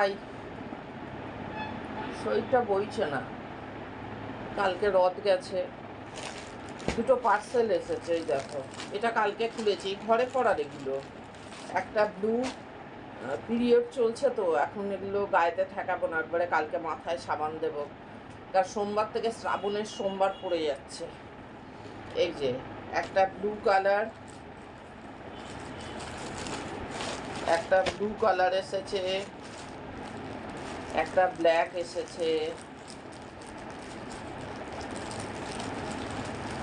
I শরীরটা বইছে না। কালকে রথ গেছে, দুটো পার্সেল এসেছে। এই দেখো, এটা কালকে খুলেছি, ঘরে পড়ার এগুলো। একটা ব্লু, পিরিয়ড চলছে তো এখন এগুলো গায়েতে ঠেকাবো না, একবারে কালকে মাথায় সাবান দেবো। কারণ সোমবার থেকে শ্রাবণের সোমবার পড়ে যাচ্ছে। এই যে একটা ব্লু কালার, একটা ব্লু কালার এসেছে, একটা ব্ল্যাক এসেছে।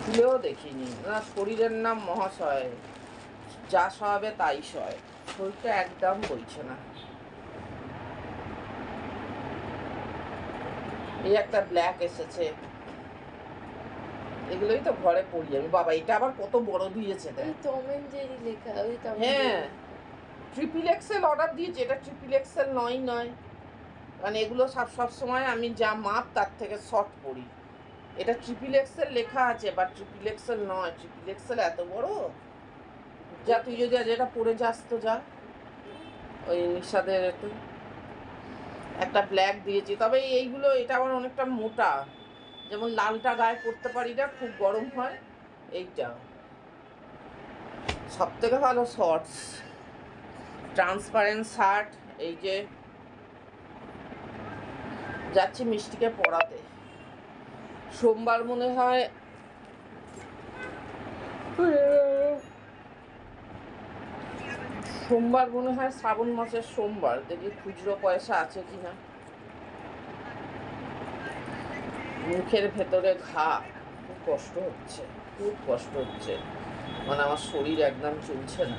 খুলেও দেখিনি না। শরীরের নাম মহাশয়, যা সহাবে তাই সয়। শরীরটা একদম বইছে না। এই একটা ব্ল্যাক এসেছে। এগুলোই তো ঘরে পড়ি আমি। বাবা, এটা আবার কত বড় দিয়েছে দেখ। টম এন্ড জেরি লেখা, ওই টম হ্যাঁ, ট্রিপল এক্সেল অর্ডার দিয়েছি। এটা ট্রিপল এক্সেল নয়, কারণ এগুলো সব সময় আমি যা মাপ তার থেকে শর্ট পড়ি। এটা ট্রিপল এক্সেল লেখা আছে, বাট ট্রিপল এক্সেল নয়। ট্রিপল এক্সেল এত বড়? যা, তুই যদি আজ এটা পরে যাস তো যা। ওই নিশাদের একটু একটা ব্ল্যাক দিয়েছি, তবে এইগুলো এটা আবার অনেকটা মোটা। যেমন লালটা গায়ে পরতে পারি না, খুব গরম হয়। এইটা সব থেকে ভালো শর্টস, ট্রান্সপারেন্ট শার্ট। এই যে যাচ্ছি মিষ্টিকে পড়াতে, সোমবার মনে হয়। সোমবার মনে হয় শ্রাবণ মাসের সোমবার। দেখি খুচরো পয়সা আছে কিনা। মুখের ভেতরে ঘা, খুব কষ্ট হচ্ছে, খুব কষ্ট হচ্ছে। মানে আমার শরীর একদম চলছে না।